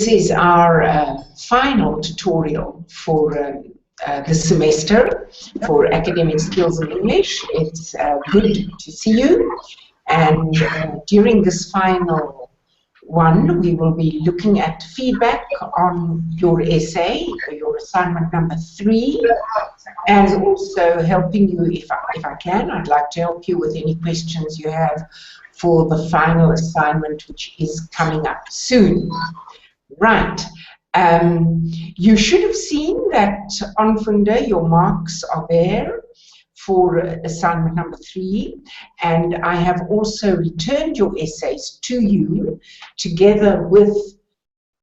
is our final tutorial for the semester for academic skills in English. It's good to see you, and during this final one we will be looking at feedback on your essay, your assignment number 3, and also helping you, if I can, I'd like to help you with any questions you have for the final assignment, which is coming up soon. Right. You should have seen that on Funda your marks are there for assignment number 3, and I have also returned your essays to you together with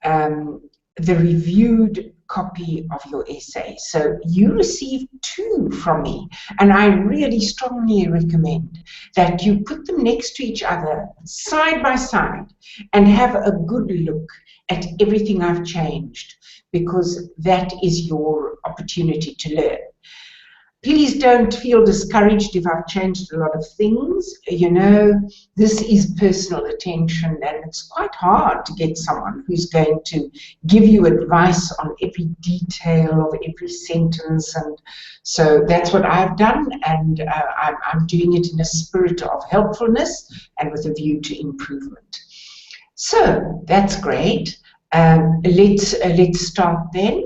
the reviewed copy of your essay. So you received 2 from me, and I really strongly recommend that you put them next to each other, side by side, and have a good look at everything I've changed, because that is your opportunity to learn. Please don't feel discouraged if I've changed a lot of things. You know, this is personal attention, and it's quite hard to get someone who's going to give you advice on every detail of every sentence. And so that's what I've done, and I'm doing it in a spirit of helpfulness and with a view to improvement. So that's great. Let's start then.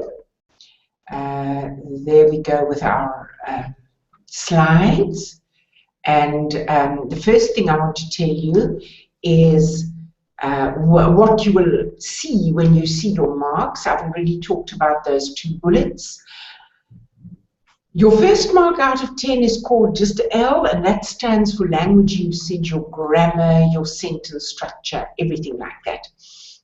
There we go with our slides, and the first thing I want to tell you is what you will see when you see your marks. I've already talked about those 2 bullets. Your first mark out of 10 is called just L, and that stands for language usage, your grammar, your sentence structure, everything like that.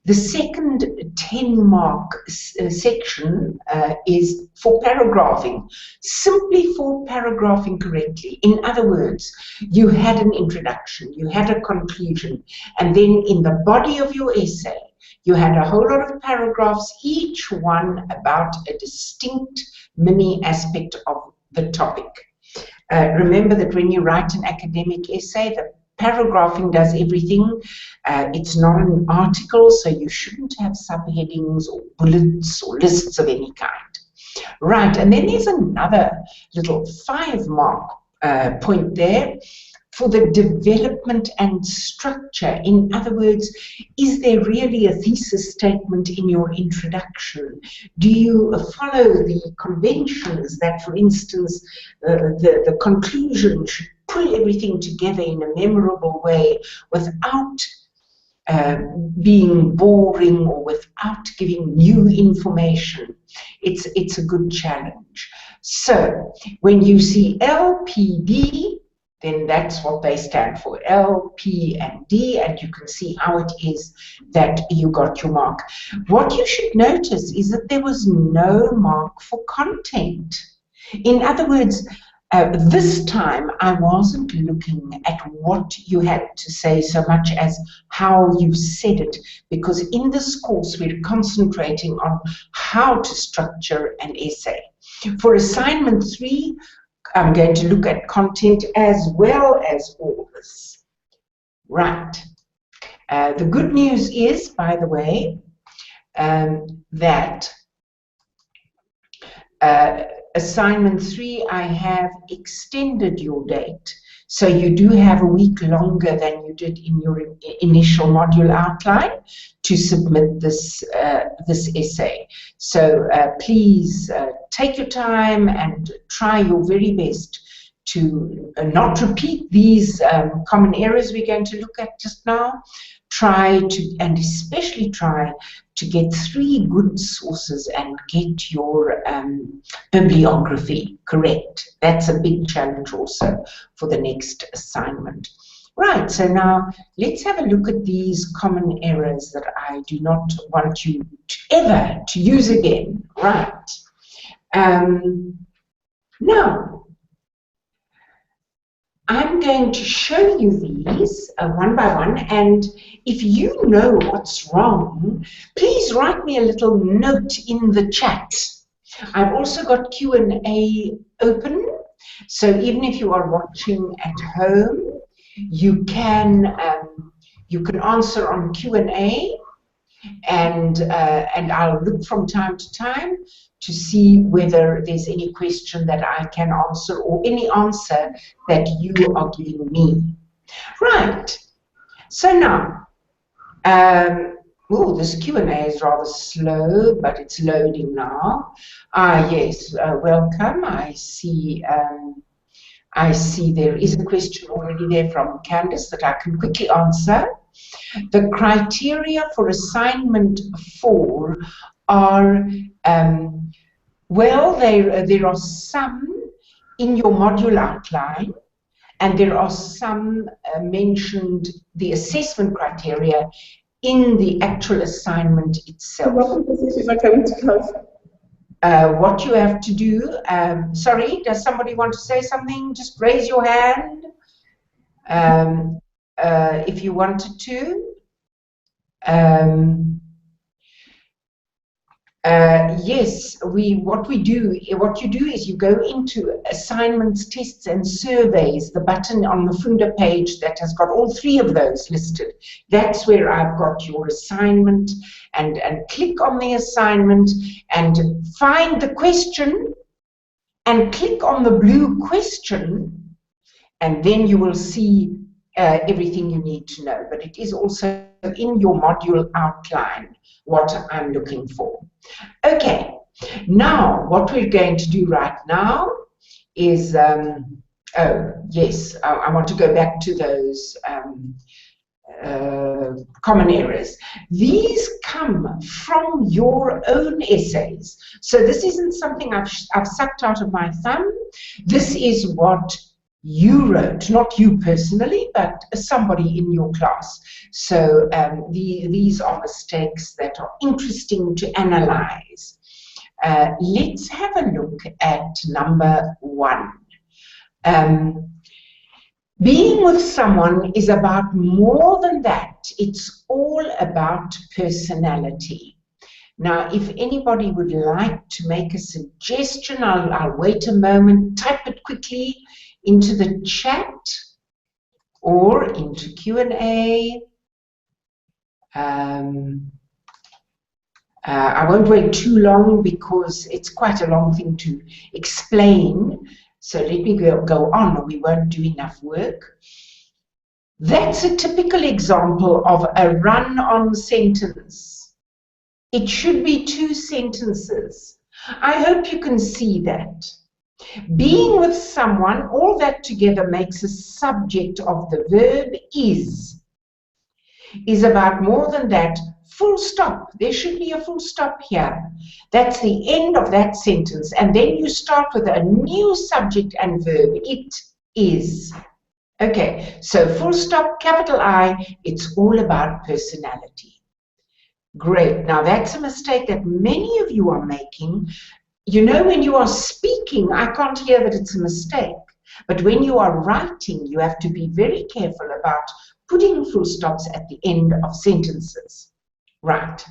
The second 10-mark section is for paragraphing, simply for paragraphing correctly. In other words, you had an introduction, you had a conclusion, and then in the body of your essay, you had a whole lot of paragraphs, each one about a distinct mini aspect of the topic. Remember that when you write an academic essay, the paragraphing does everything. It's not an article, so you shouldn't have subheadings or bullets or lists of any kind. Right, and then there's another little 5-mark point there for the development and structure. In other words, is there really a thesis statement in your introduction? Do you follow the conventions that, for instance, the conclusion should pull everything together in a memorable way without being boring or without giving new information? It's a good challenge. So when you see LPD, then that's what they stand for, L, P, and D, and you can see how it is that you got your mark. What you should notice is that there was no mark for content. In other words, this time I wasn't looking at what you had to say so much as how you said it, because in this course we're concentrating on how to structure an essay. For assignment 3, I'm going to look at content as well as all this. Right. The good news is, by the way, that assignment 3, I have extended your date. So you do have a week longer than you did in your initial module outline to submit this essay. So please take your time and try your very best to not repeat these common errors we're going to look at just now. Try to, and especially try to get 3 good sources and get your bibliography correct. That's a big challenge also for the next assignment. Right, so now let's have a look at these common errors that I do not want you ever to use again. Right. Now, I'm going to show you these one by one, and if you know what's wrong, please write me a little note in the chat. I've also got Q&A open, so even if you are watching at home, you can answer on Q&A, and I'll look from time to time to see whether there's any question that I can answer or any answer that you are giving me. Right. So now, oh, this Q&A is rather slow, but it's loading now. Ah, yes, welcome. I see there is a question already there from Candice that I can quickly answer. The criteria for assignment 4 are, well, there are some in your module outline, and there are some mentioned, the assessment criteria, in the actual assignment itself. What you have to do, sorry, does somebody want to say something? Just raise your hand if you wanted to. Yes, what you do is you go into assignments, tests, and surveys, the button on the Funda page that has got all 3 of those listed. That's where I've got your assignment, and click on the assignment and find the question and click on the blue question, and then you will see everything you need to know. But it is also in your module outline what I'm looking for. Okay, now what we're going to do right now is, oh yes, I want to go back to those common errors. These come from your own essays. So this isn't something I've sucked out of my thumb. This is what you wrote, not you personally, but somebody in your class. So these are mistakes that are interesting to analyze. Let's have a look at number 1. Being with someone is about more than that. It's all about personality. Now, if anybody would like to make a suggestion, I'll wait a moment, type it quickly into the chat or into Q&A. I won't wait too long because it's quite a long thing to explain. So let me go on, or we won't do enough work. That's a typical example of a run-on sentence. It should be 2 sentences. I hope you can see that. Being with someone, all that together makes a subject of the verb is about more than that, full stop. There should be a full stop here. That's the end of that sentence. And then you start with a new subject and verb. It is. Okay, so full stop, capital I, it's all about personality. Great. Now that's a mistake that many of you are making. You know, when you are speaking, I can't hear that it's a mistake. But when you are writing, you have to be very careful about putting full stops at the end of sentences. Right.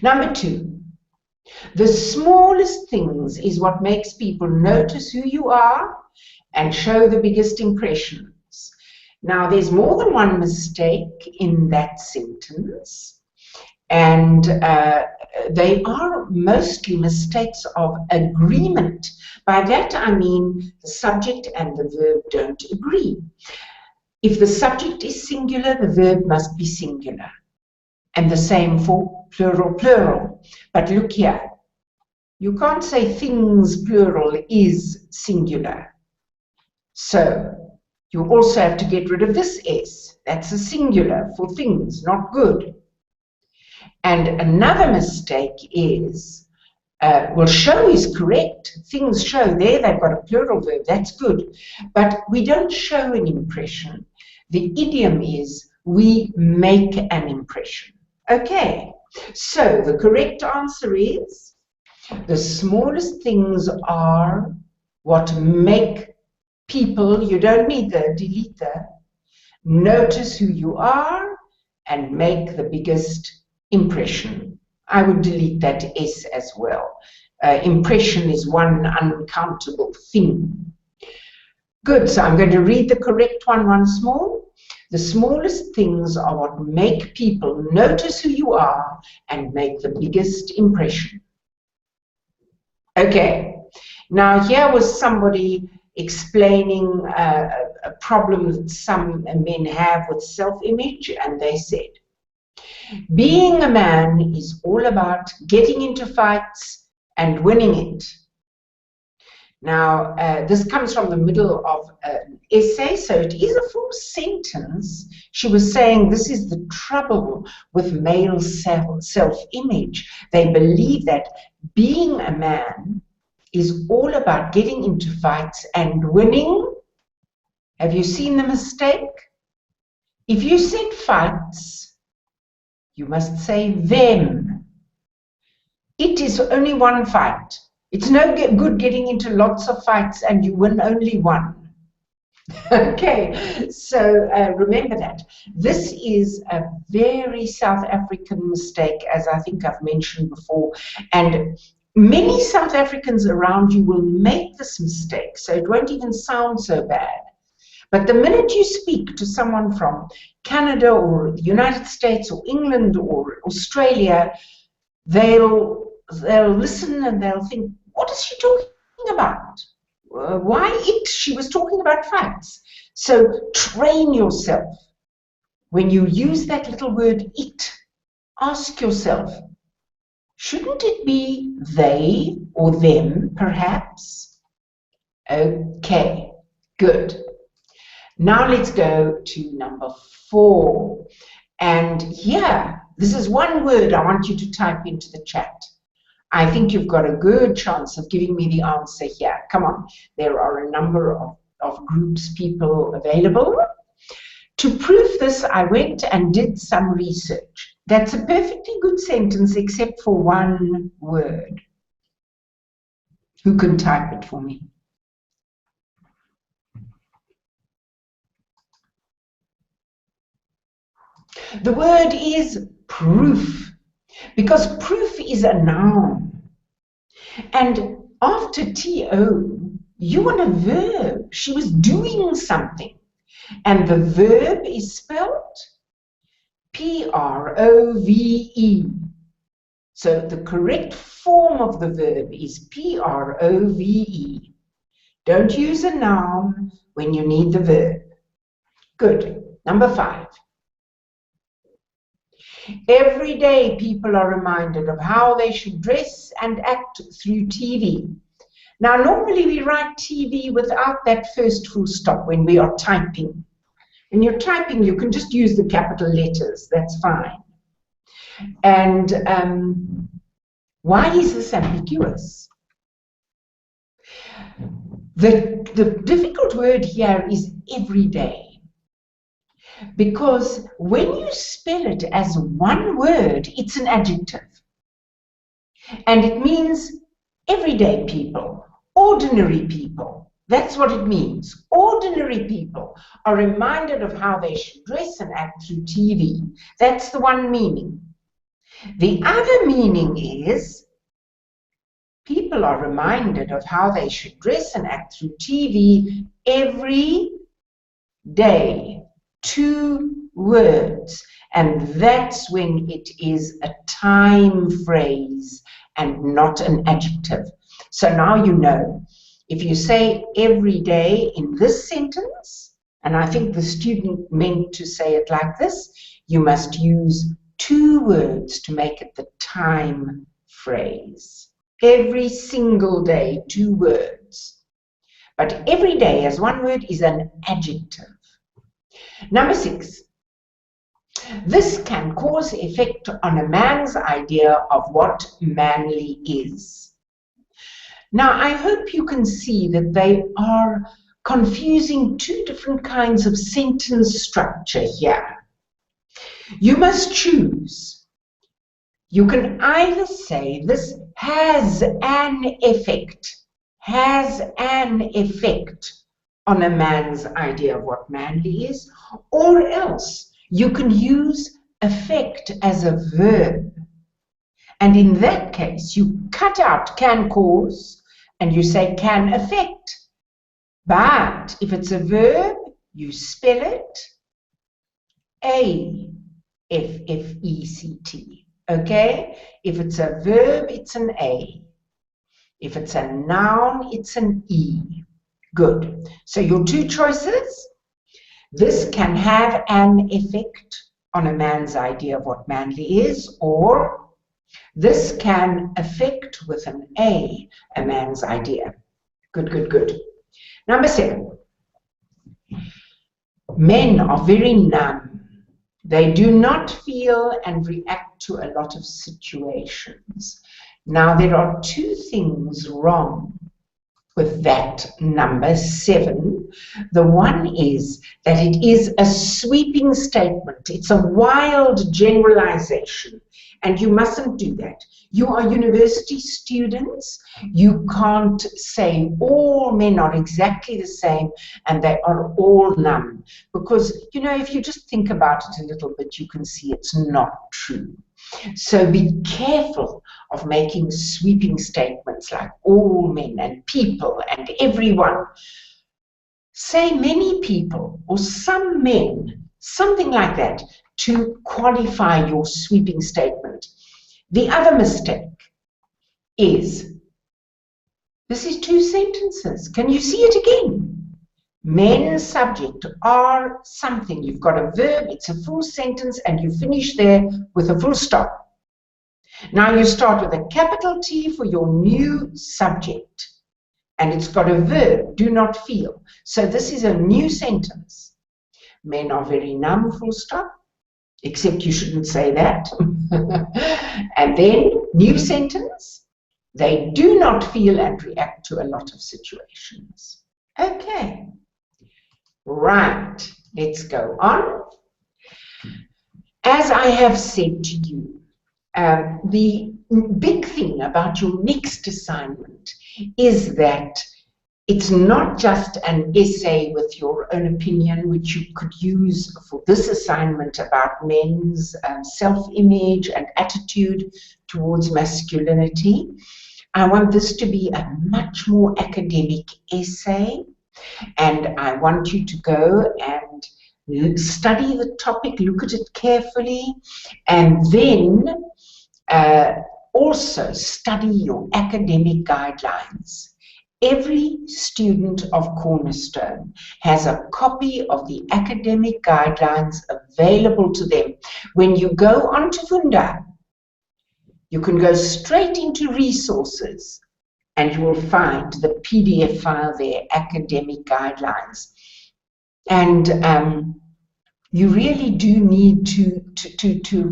Number 2. The smallest things is what makes people notice who you are and show the biggest impressions. Now, there's more than one mistake in that sentence, and they are mostly mistakes of agreement. By that I mean the subject and the verb don't agree. If the subject is singular, the verb must be singular. And the same for plural, plural. But look here, you can't say things plural is singular. So you also have to get rid of this S. That's a singular for things, not good. And another mistake is, well, show is correct. Things show, there they've got a plural verb, that's good. But we don't show an impression. The idiom is, we make an impression. Okay, so the correct answer is, the smallest things are what make people, you don't need the delete the, notice who you are and make the biggest impression. I would delete that S as well. Impression is one uncountable thing. Good, so I'm going to read the correct one once more. The smallest things are what make people notice who you are and make the biggest impression. Okay, now here was somebody explaining a problem that some men have with self-image, and they said, being a man is all about getting into fights and winning it. Now, this comes from the middle of an essay, so it is a full sentence. She was saying this is the trouble with male self-image. They believe that being a man is all about getting into fights and winning. Have you seen the mistake? If you said fights, you must say them. It is only one fight. It's no good getting into lots of fights and you win only one. Okay, so remember that. This is a very South African mistake, as I think I've mentioned before. And many South Africans around you will make this mistake, so it won't even sound so bad. But the minute you speak to someone from Canada or the United States or England or Australia, they'll listen and they'll think, what is she talking about? Why it? She was talking about fights. So train yourself. When you use that little word it, ask yourself, shouldn't it be they or them, perhaps? Okay, good. Now let's go to number 4. And here, this is one word I want you to type into the chat. I think you've got a good chance of giving me the answer here. Come on, there are a number of groups, people available. To prove this, I went and did some research. That's a perfectly good sentence except for one word. Who can type it for me? The word is proof, because proof is a noun. And after to, you want a verb. She was doing something. And the verb is spelled P-R-O-V-E. So the correct form of the verb is P-R-O-V-E. Don't use a noun when you need the verb. Good. Number 5. Every day people are reminded of how they should dress and act through TV. Now, normally we write TV without that first full stop when we are typing. When you're typing, you can just use the capital letters. That's fine. And why is this ambiguous? The difficult word here is every day. Because when you spell it as one word, it's an adjective. And it means everyday people, ordinary people. That's what it means. Ordinary people are reminded of how they should dress and act through TV. That's the one meaning. The other meaning is people are reminded of how they should dress and act through TV every day. 2 words, and that's when it is a time phrase and not an adjective. So now you know, if you say every day in this sentence, and I think the student meant to say it like this, you must use 2 words to make it the time phrase. Every single day, 2 words. But every day as one word is an adjective. Number 6, this can cause effect on a man's idea of what manly is. Now, I hope you can see that they are confusing 2 different kinds of sentence structure here. You must choose. You can either say this has an effect on a man's idea of what manly is, or else you can use affect as a verb. And in that case, you cut out can cause and you say can affect. But if it's a verb, you spell it A-F-F-E-C-T. Okay? If it's a verb, it's an A. If it's a noun, it's an E. Good. So your two choices. This can have an effect on a man's idea of what manly is, or this can affect with an A man's idea. Good, good, good. Number 7. Men are very numb. They do not feel and react to a lot of situations. Now, there are two things wrong with that number 7. The one is that it is a sweeping statement. It's a wild generalization, and you mustn't do that. You are university students. You can't say all men are exactly the same and they are all numb, because, you know, if you just think about it a little bit, you can see it's not true. So be careful of making sweeping statements like all men and people and everyone. Say many people or some men, something like that, to qualify your sweeping statement. The other mistake is, this is 2 sentences. Can you see it again? Men subject are something. You've got a verb, it's a full sentence, and you finish there with a full stop. Now you start with a capital T for your new subject, and it's got a verb, do not feel. So this is a new sentence. Men are very numb, full stop, except you shouldn't say that. And then, new sentence, they do not feel and react to a lot of situations. Okay. Right, let's go on. As I have said to you, the big thing about your next assignment is that it's not just an essay with your own opinion, which you could use for this assignment about men's self-image and attitude towards masculinity. I want this to be a much more academic essay, and I want you to go and study the topic, look at it carefully, and then also study your academic guidelines. Every student of Cornerstone has a copy of the academic guidelines available to them. When you go onto Funda, you can go straight into resources and you will find the PDF file there, academic guidelines. And you really do need to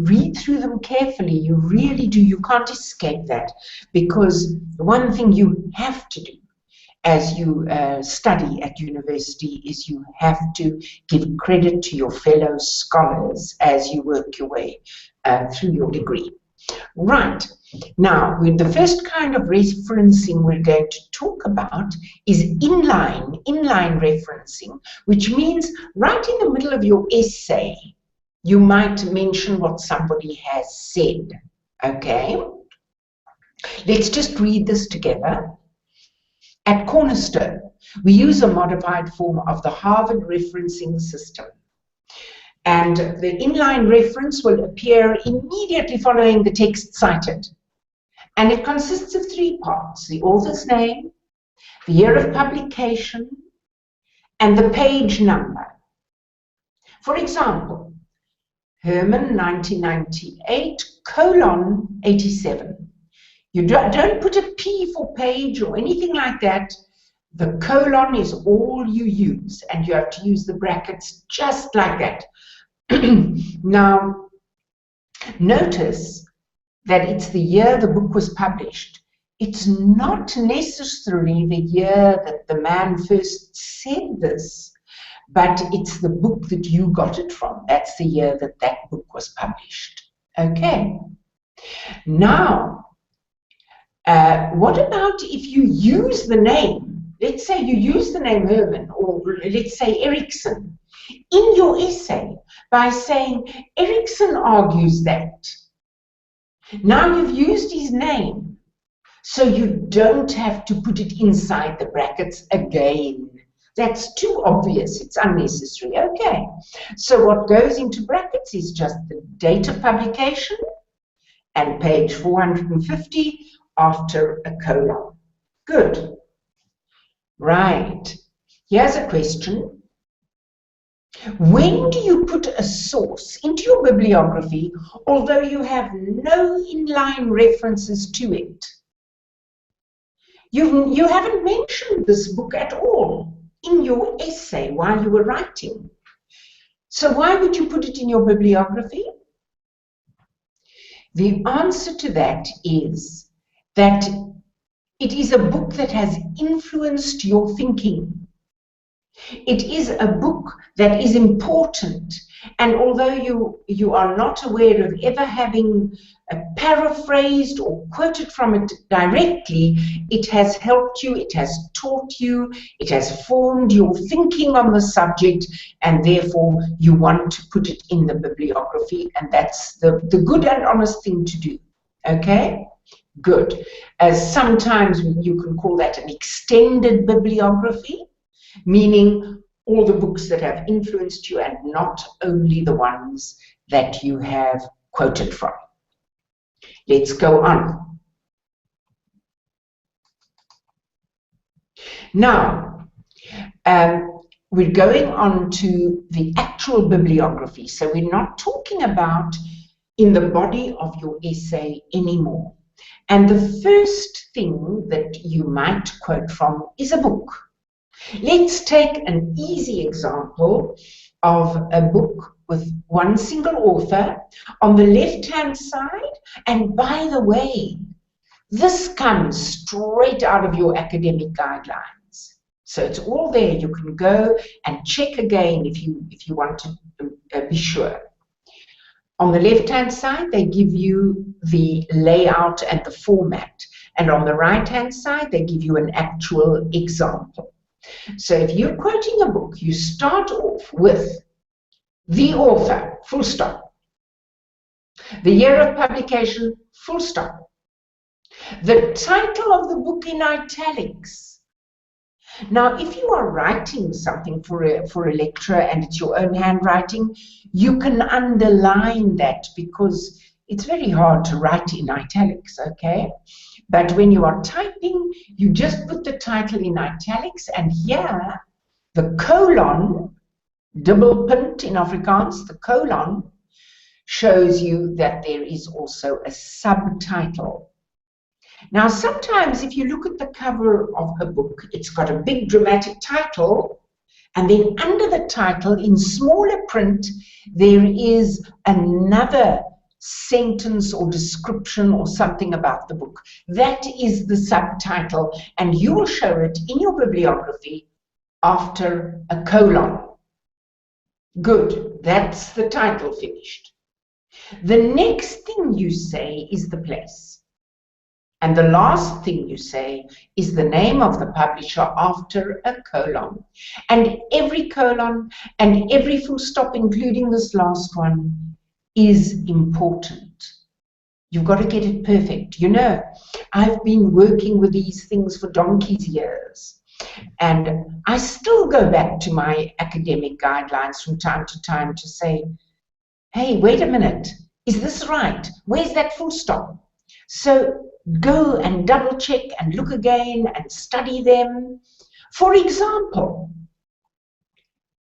read through them carefully. You really do. You can't escape that, because one thing you have to do as you study at university is you have to give credit to your fellow scholars as you work your way through your degree. Right. Now, the first kind of referencing we're going to talk about is inline referencing, which means right in the middle of your essay, you might mention what somebody has said. Okay? Let's just read this together. At Cornerstone, we use a modified form of the Harvard referencing system. And the inline reference will appear immediately following the text cited. And it consists of 3 parts: the author's name, the year of publication, and the page number. For example, Herman 1998:87. You don't put a P for page or anything like that. The colon is all you use, and you have to use the brackets just like that. Now, notice that it's the year the book was published. It's not necessarily the year that the man first said this, but it's the book that you got it from. That's the year that that book was published. Okay. Now, what about if you use the name? Let's say you use the name Herman, or let's say Erickson, in your essay by saying, Erickson argues that. Now you've used his name, so you don't have to put it inside the brackets again. That's too obvious. It's unnecessary. Okay. So what goes into brackets is just the date of publication and page 450 after a colon. Good. Right. Here's a question. When do you put a source into your bibliography, although you have no inline references to it? You haven't mentioned this book at all in your essay while you were writing. So why would you put it in your bibliography? The answer to that is that it is a book that has influenced your thinking. It is a book that is important, and although you are not aware of ever having paraphrased or quoted from it directly, it has helped you, it has taught you, it has formed your thinking on the subject, and therefore you want to put it in the bibliography, and that's the good and honest thing to do. Okay? Good. Sometimes you can call that an extended bibliography, meaning all the books that have influenced you and not only the ones that you have quoted from. Let's go on. Now, we're going on to the actual bibliography. So we're not talking about in the body of your essay anymore. And the first thing that you might quote from is a book. Let's take an easy example of a book with one single author on the left-hand side. And by the way, this comes straight out of your academic guidelines. So it's all there. You can go and check again if you want to be sure. On the left-hand side, they give you the layout and the format. And on the right-hand side, they give you an actual example. So if you're quoting a book, you start off with the author, full stop. The year of publication, full stop. The title of the book in italics. Now, if you are writing something for a lecture and it's your own handwriting, you can underline that because it's very hard to write in italics, okay? But when you are typing, you just put the title in italics, and here, the colon, dubbelpunt in Afrikaans, the colon, shows you that there is also a subtitle. Now, sometimes if you look at the cover of a book, it's got a big dramatic title, and then under the title, in smaller print, there is another sentence or description or something about the book. That is the subtitle, and you will show it in your bibliography after a colon. Good, that's the title finished. The next thing you say is the place. And the last thing you say is the name of the publisher after a colon. And every colon and every full stop, including this last one, is important. You've got to get it perfect. You know, I've been working with these things for donkey's years. And I still go back to my academic guidelines from time to time to say, hey, wait a minute, is this right? Where's that full stop? So go and double check and look again and study them. For example,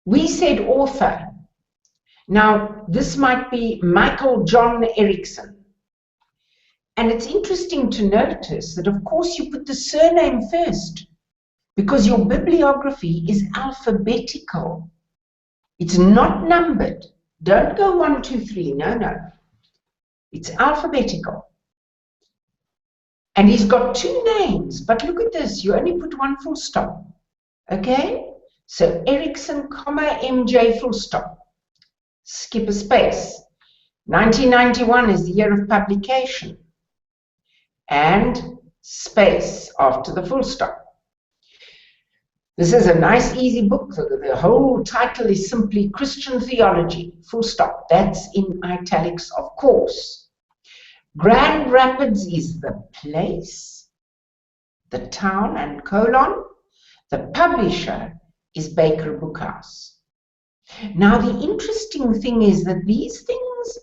we said author. Now, this might be Michael John Erickson. And it's interesting to notice that, of course, you put the surname first because your bibliography is alphabetical. It's not numbered. Don't go 1, 2, 3. No, no. It's alphabetical. And he's got 2 names, but look at this. You only put 1 full stop. Okay? So Erickson, comma, MJ, full stop. Skip a space. 1991 is the year of publication. And space after the full stop. This is a nice, easy book. The whole title is simply Christian Theology, full stop. That's in italics, of course. Grand Rapids is the place, the town and colon. The publisher is Baker Bookhouse. Now, the interesting thing is that these things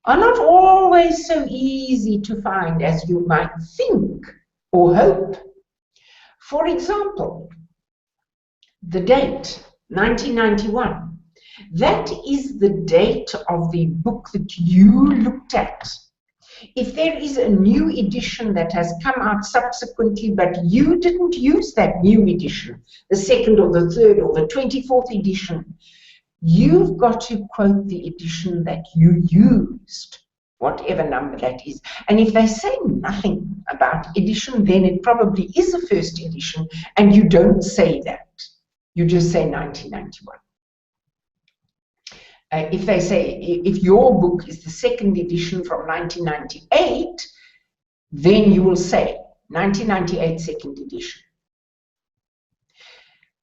are not always so easy to find as you might think or hope. For example, the date, 1991, that is the date of the book that you looked at. If there is a new edition that has come out subsequently, but you didn't use that new edition, the second or the third or the 24th edition, you've got to quote the edition that you used, whatever number that is. And if they say nothing about edition, then it probably is a first edition, and you don't say that. You just say 1991. If they say, if your book is the second edition from 1998, then you will say 1998 second edition.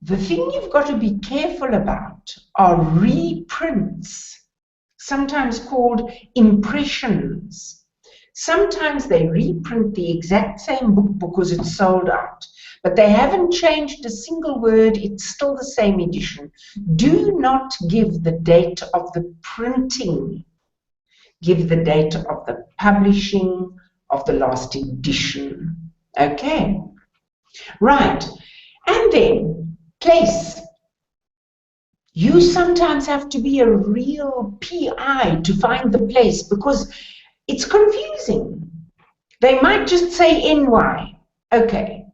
The thing you've got to be careful about are reprints, sometimes called impressions. Sometimes they reprint the exact same book because it's sold out, but they haven't changed a single word, it's still the same edition. Do not give the date of the printing. Give the date of the publishing of the last edition. Okay? Right. And then, place. You sometimes have to be a real PI to find the place because it's confusing. They might just say NY. Okay.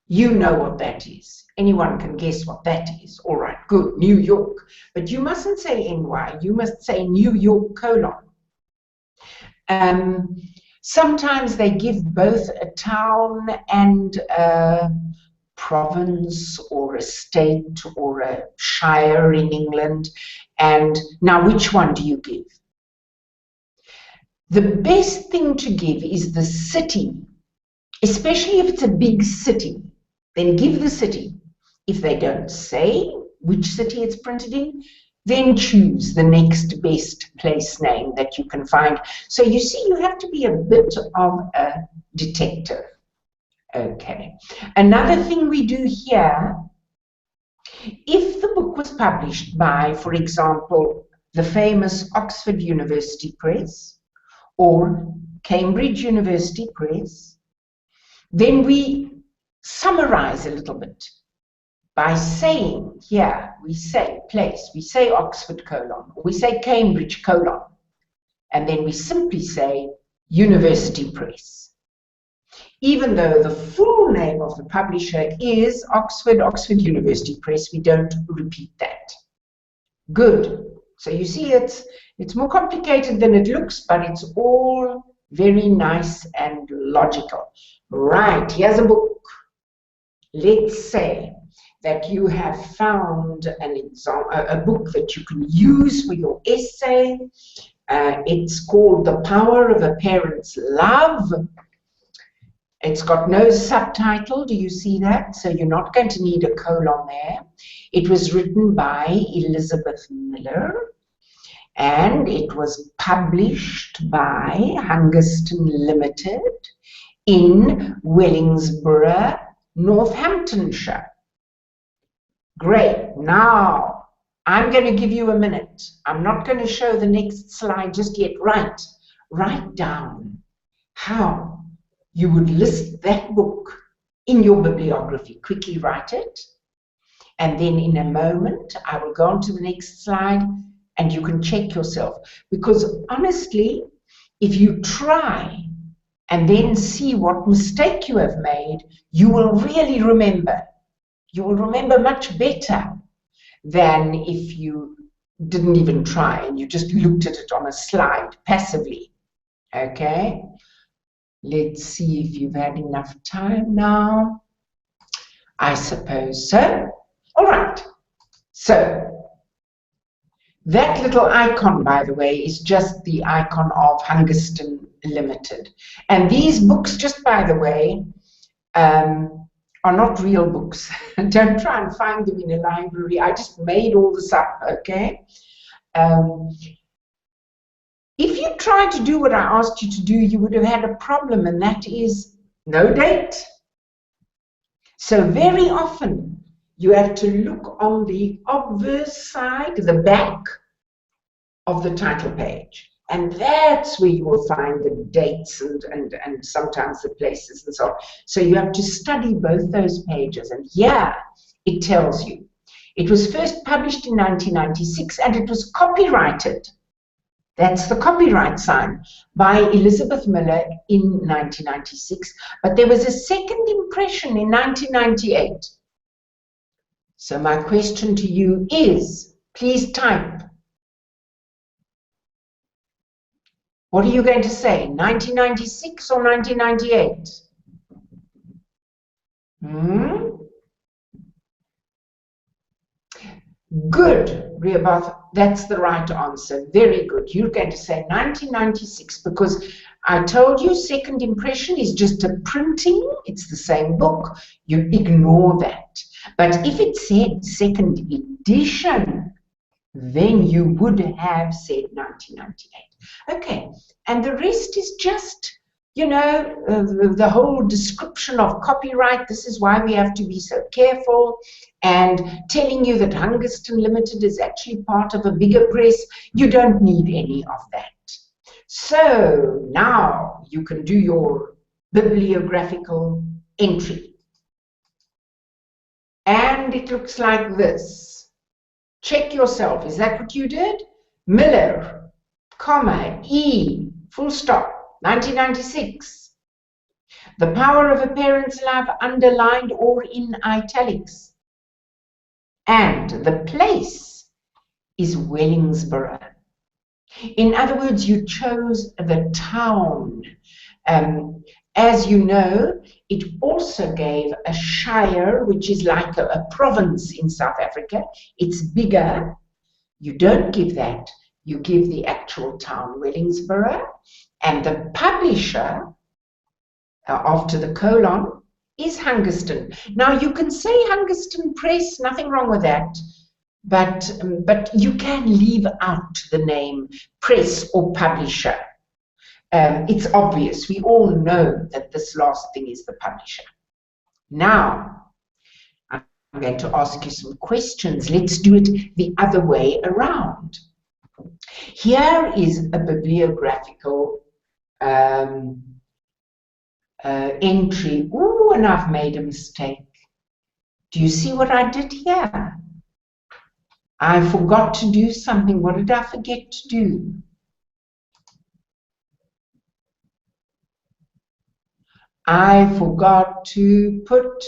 You know what that is. Anyone can guess what that is. All right, good, New York. But you mustn't say NY. You must say New York : sometimes they give both a town and a province or a state or a shire in England. And now, which one do you give? The best thing to give is the city, especially if it's a big city. Then give the city. If they don't say which city it's printed in, then choose the next best place name that you can find. So you see, you have to be a bit of a detective. Okay. Another thing we do here, if the book was published by, for example, the famous Oxford University Press or Cambridge University Press, then we summarize a little bit by saying here, we say place, we say Oxford : we say Cambridge : and then we simply say University Press. Even though the full name of the publisher is Oxford University Press, we don't repeat that. Good. So you see, it's more complicated than it looks, but it's all very nice and logical. Right, here's a book. Let's say that you have found a book that you can use for your essay. It's called The Power of a Parent's Love. It's got no subtitle, do you see that? So you're not going to need a colon there. It was written by Elizabeth Miller, and it was published by Hungerston Limited in Wellingsborough, Northamptonshire. Great. Now, I'm going to give you a minute. I'm not going to show the next slide just yet. Write down how you would list that book in your bibliography. Quickly write it. And then in a moment, I will go on to the next slide and you can check yourself. Because honestly, if you try and then see what mistake you have made, you will really remember. You will remember much better than if you didn't even try and you just looked at it on a slide passively. Okay? Let's see if you've had enough time now. I suppose so. All right. So, that little icon, by the way, is just the icon of Hungerston Limited. And these books, just by the way, are not real books. Don't try and find them in a library. I just made all this up, okay? If you tried to do what I asked you to do, you would have had a problem, and that is no date. So very often, you have to look on the obverse side, the back of the title page. And that's where you will find the dates and sometimes the places and so on. So you have to study both those pages. And here it tells you. It was first published in 1996 and it was copyrighted. That's the copyright sign by Elizabeth Miller in 1996. But there was a second impression in 1998. So my question to you is, please type. What are you going to say, 1996 or 1998? Good, Rehoboth, that's the right answer. Very good. You're going to say 1996 because I told you second impression is just a printing. It's the same book. You ignore that. But if it said second edition, then you would have said 1998. Okay, and the rest is just, you know, the whole description of copyright. This is why we have to be so careful, and telling you that Hungerston Limited is actually part of a bigger press. You don't need any of that. So now you can do your bibliographical entry. And it looks like this. Check yourself. Is that what you did? Miller, comma, E, full stop, 1996. The Power of a Parent's Love, underlined or in italics. And the place is Wellingsborough. In other words, you chose the town. As you know, it also gave a shire, which is like a province in South Africa. It's bigger. You don't give that. You give the actual town, Wellingsborough. And the publisher, after the colon, is Hungerston. Now, you can say Hungerston Press, nothing wrong with that. But you can leave out the name press or publisher. It's obvious. We all know that this last thing is the publisher. Now, I'm going to ask you some questions. Let's do it the other way around. Here is a bibliographical entry. Ooh, and I've made a mistake. Do you see what I did here? I forgot to do something. What did I forget to do? I forgot to put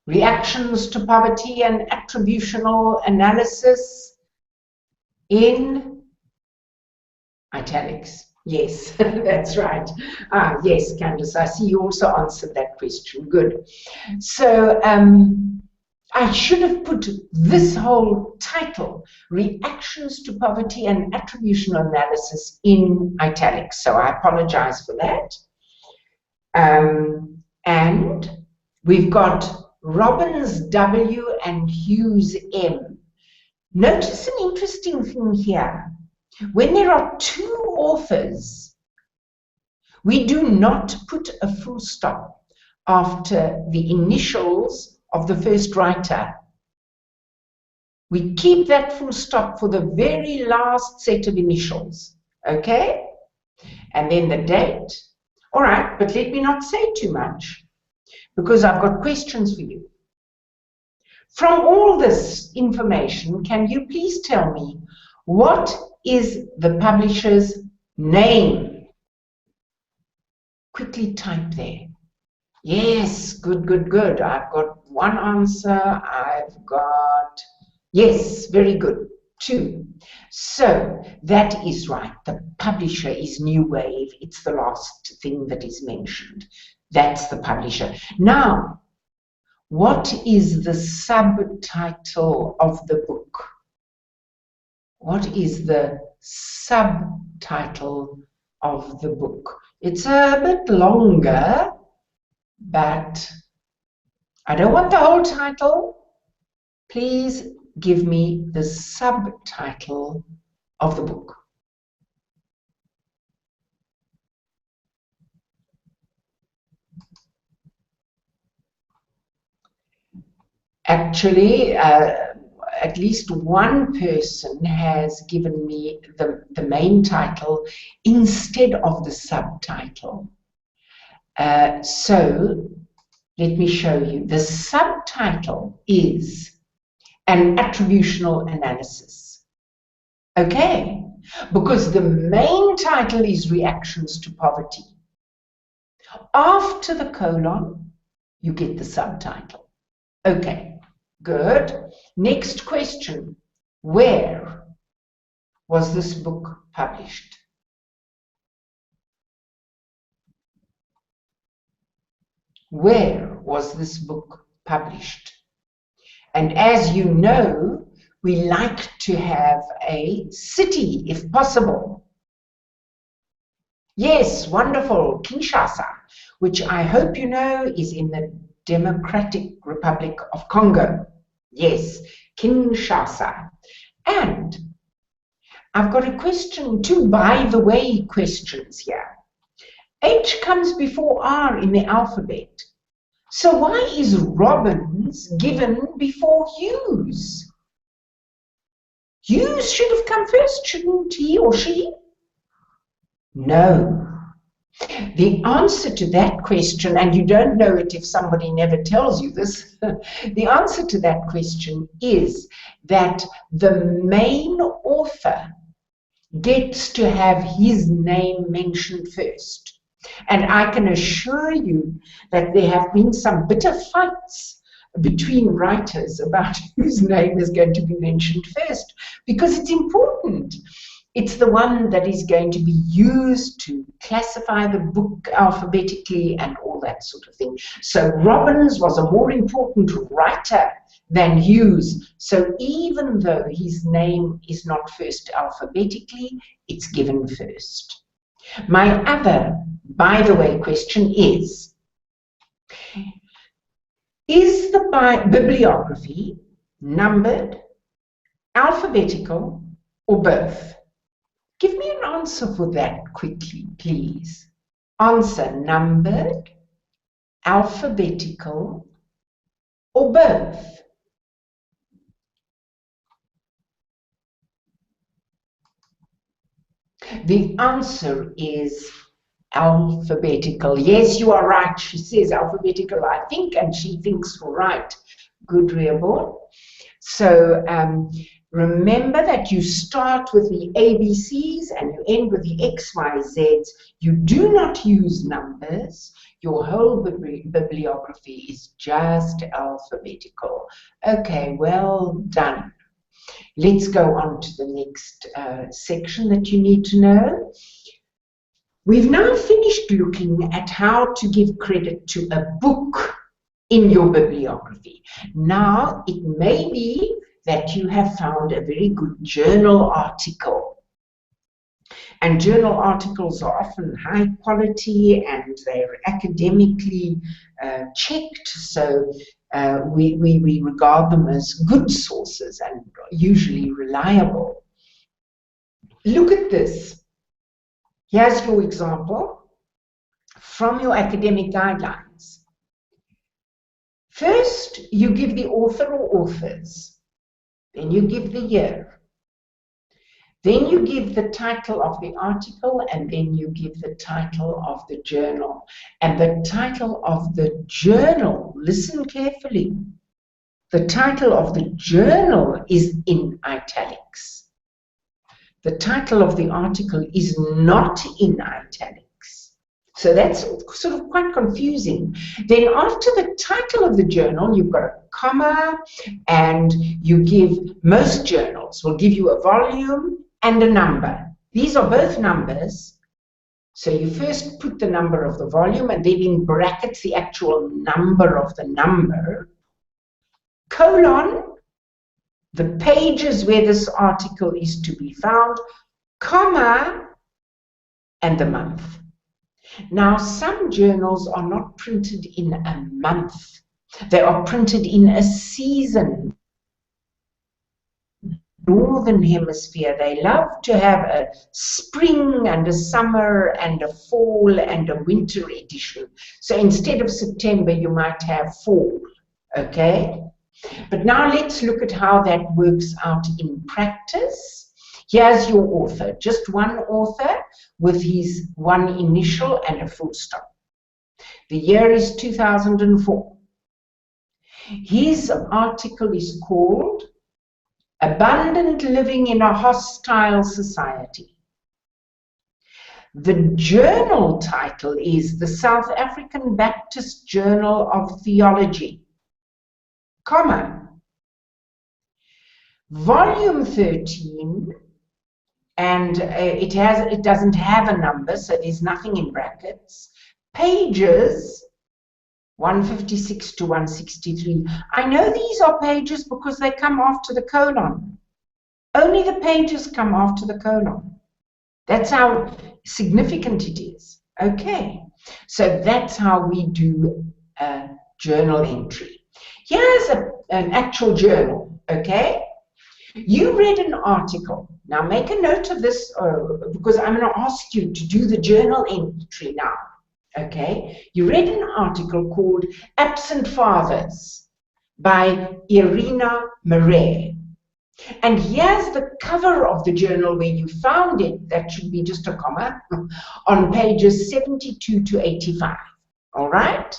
reactions to poverty and attributional analysis in italics. Yes, that's right. Yes, Candace, I see you also answered that question. Good. So I should have put this whole title, Reactions to Poverty and Attributional Analysis, in italics. So I apologize for that. And we've got Robbins W and Hughes M. Notice an interesting thing here. When there are two authors, we do not put a full stop after the initials of the first writer. We keep that full stop for the very last set of initials, okay? And then the date. All right, but let me not say too much, because I've got questions for you. From all this information, can you please tell me what is the publisher's name? Quickly type there. Yes, good, good, good. I've got one answer. I've got, yes, very good. 2. So that is right. The publisher is New Wave. It's the last thing that is mentioned. That's the publisher. Now, what is the subtitle of the book? What is the subtitle of the book? It's a bit longer, but I don't want the whole title. Please give me the subtitle of the book. Actually, at least one person has given me the main title instead of the subtitle. So let me show you. The subtitle is an attributional analysis. Okay, because the main title is reactions to poverty. After the colon, you get the subtitle. Okay, good. Next question. Where was this book published? Where was this book published? And as you know, we like to have a city, if possible. Yes, wonderful, Kinshasa, which I hope you know is in the Democratic Republic of Congo. Yes, Kinshasa. And I've got a question, two by the way questions here. H comes before R in the alphabet. So why is Robbins given before Hughes? Hughes should have come first, shouldn't he or she? No. The answer to that question, and you don't know it if somebody never tells you this, the answer to that question is that the main author gets to have his name mentioned first. And I can assure you that there have been some bitter fights between writers about whose name is going to be mentioned first, because it's important. It's the one that is going to be used to classify the book alphabetically and all that sort of thing. So Robbins was a more important writer than Hughes. So even though his name is not first alphabetically, it's given first. My other, by the way, question is the bibliography numbered, alphabetical, or both? Give me an answer for that quickly, please. Answer: numbered, alphabetical, or both? The answer is alphabetical. Yes, you are right. She says alphabetical, I think, and she thinks right. Good, Rehoboam. So remember that you start with the ABCs and you end with the XYZs. You do not use numbers. Your whole bibliography is just alphabetical. Okay, well done. Let's go on to the next section that you need to know. We've now finished looking at how to give credit to a book in your bibliography. Now, it may be that you have found a very good journal article. And journal articles are often high quality and they're academically checked, so we regard them as good sources and usually reliable. Look at this. Here's your example from your academic guidelines. First, you give the author or authors. Then you give the year. Then you give the title of the article, and then you give the title of the journal. And the title of the journal, listen carefully, the title of the journal is in italics. The title of the article is not in italics. So that's sort of quite confusing. Then after the title of the journal, you've got a comma, and you give, most journals will give you a volume and a number. These are both numbers. So you first put the number of the volume and then in brackets the actual number of the number, colon, the pages where this article is to be found, comma, and the month. Now, some journals are not printed in a month. They are printed in a season. Northern Hemisphere, they love to have a spring and a summer and a fall and a winter edition. So instead of September, you might have fall, okay? But now let's look at how that works out in practice. Here's your author, just one author with his one initial and a full stop. The year is 2004. His article is called Abundant Living in a Hostile Society. The journal title is the South African Baptist Journal of Theology, comma, volume 13, and it doesn't have a number, so there's nothing in brackets, pages 156 to 163. I know these are pages because they come after the colon. Only the pages come after the colon. That's how significant it is. Okay, so that's how we do a journal entry. Here's an actual journal, okay? You read an article. Now make a note of this because I'm going to ask you to do the journal entry now. Okay, you read an article called Absent Fathers by Irina Murray. And here's the cover of the journal where you found it, that should be just a comma, on pages 72 to 85. All right?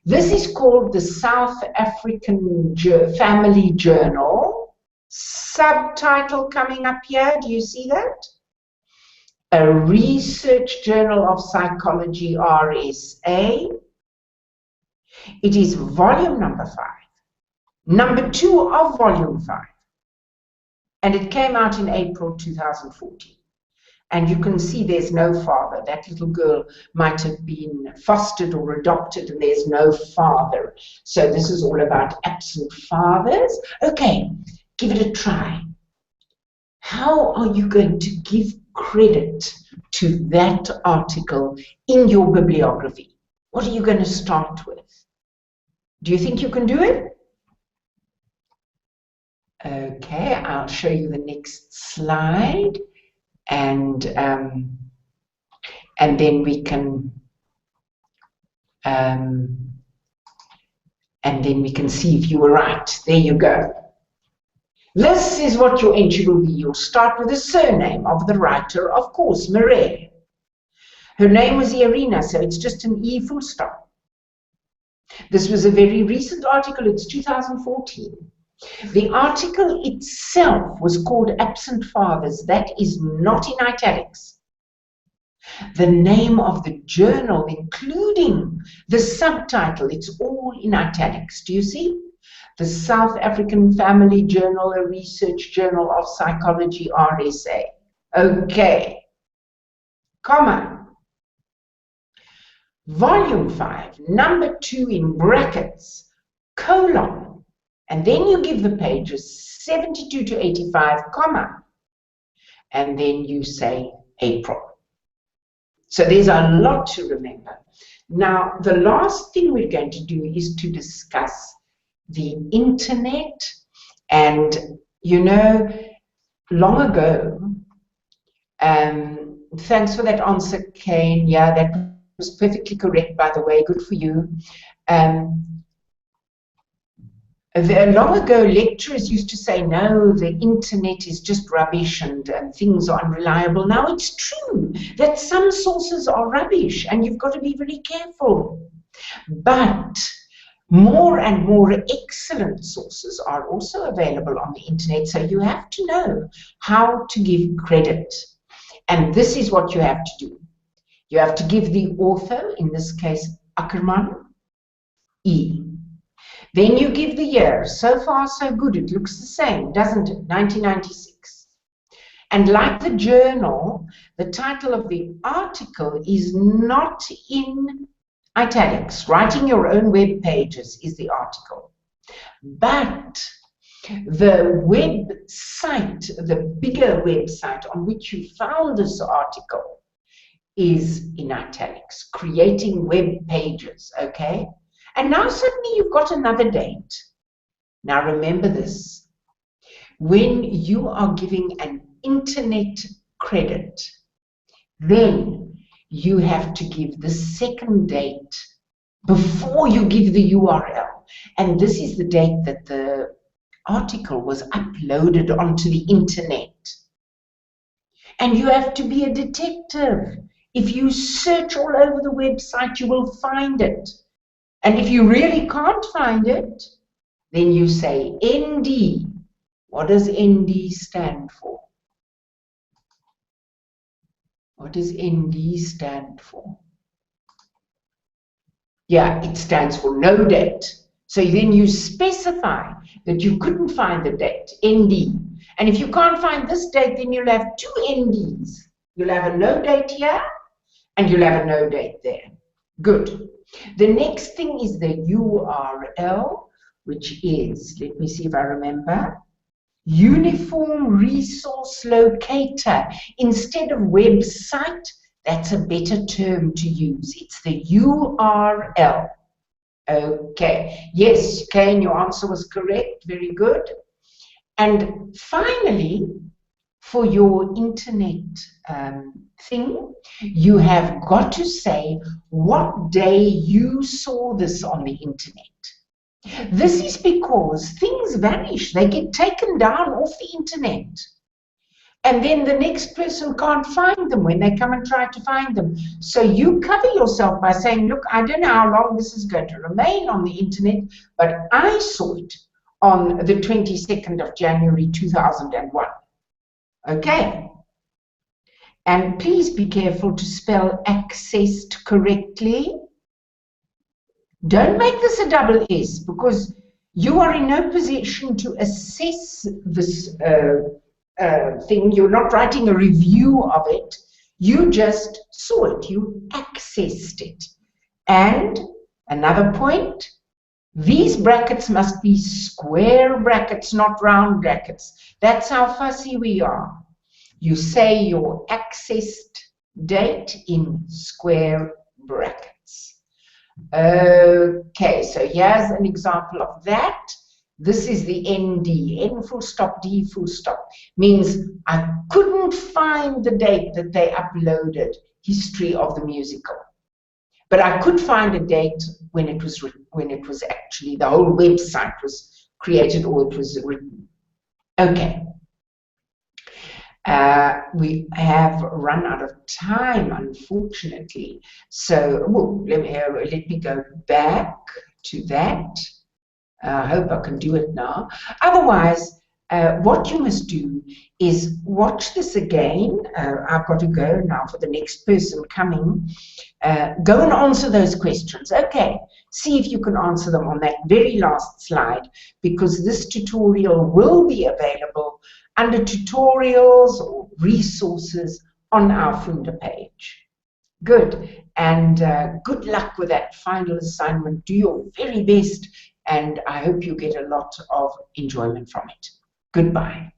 This is called the South African Family Journal. Subtitle coming up here, do you see that? A Research Journal of Psychology, RSA. It is volume number 5, number 2 of volume 5. And it came out in April 2014. And you can see there's no father. That little girl might have been fostered or adopted, and there's no father. So this is all about absent fathers. Okay, give it a try. How are you going to give credit to that article in your bibliography? What are you going to start with? Do you think you can do it? Okay, I'll show you the next slide, and then we can see if you were right. There you go. This is what your entry will be. You'll start with the surname of the writer, of course, Murray. Her name was Irina, so it's just an E full stop. This was a very recent article. It's 2014. The article itself was called Absent Fathers. That is not in italics. The name of the journal, including the subtitle, it's all in italics. Do you see? The South African Family Journal, a Research Journal of Psychology, RSA. Okay. Comma. Volume 5, number 2 in brackets, colon. And then you give the pages 72 to 85, comma. And then you say April. So there's a lot to remember. Now, the last thing we're going to do is to discuss the internet. And, you know, long ago, thanks for that answer, Kane. Yeah, that was perfectly correct, by the way. Good for you. Long ago, lecturers used to say, no, the internet is just rubbish and things are unreliable. Now it's true that some sources are rubbish and you've got to be very careful. But more and more excellent sources are also available on the internet, so you have to know how to give credit. And this is what you have to do. You have to give the author, in this case, Ackerman, E. Then you give the year. So far, so good. It looks the same, doesn't it? 1996. And like the journal, the title of the article is not in italics. Writing your own web pages is the article. But the website, the bigger website on which you found this article is in italics, creating web pages, okay? And now suddenly you've got another date. Now remember this. When you are giving an internet credit, then you have to give the second date before you give the URL. And this is the date that the article was uploaded onto the internet. And you have to be a detective. If you search all over the website, you will find it. And if you really can't find it, then you say ND. What does ND stand for? What does ND stand for? Yeah, it stands for no date. So then you specify that you couldn't find the date, ND. And if you can't find this date, then you'll have two NDs. You'll have a no date here, and you'll have a no date there. Good. The next thing is the URL, which is, let me see if I remember, Uniform Resource Locator. Instead of website, that's a better term to use. It's the URL. Okay. Yes, Kane, your answer was correct. Very good. And finally, for your internet thing, you have got to say what day you saw this on the internet. This is because things vanish. They get taken down off the internet. And then the next person can't find them when they come and try to find them. So you cover yourself by saying, look, I don't know how long this is going to remain on the internet, but I saw it on the 22nd of January 2001. Okay. And please be careful to spell accessed correctly. Don't make this a double S, because you are in no position to assess this thing. You're not writing a review of it. You just saw it. You accessed it. And another point, these brackets must be square brackets, not round brackets. That's how fussy we are. You say your accessed date in square brackets. Okay, so here's an example of that. This is the ND, N full stop, D full stop. Means I couldn't find the date that they uploaded History of the Musical. But I could find a date when it was actually, the whole website was created or it was written. Okay. We have run out of time, unfortunately. So, well, let me go back to that. I hope I can do it now. Otherwise, what you must do is watch this again. I've got to go now for the next person coming. Go and answer those questions. Okay, see if you can answer them on that very last slide, because this tutorial will be available under tutorials or resources on our Funda page. Good, and good luck with that final assignment. Do your very best, and I hope you get a lot of enjoyment from it. Goodbye.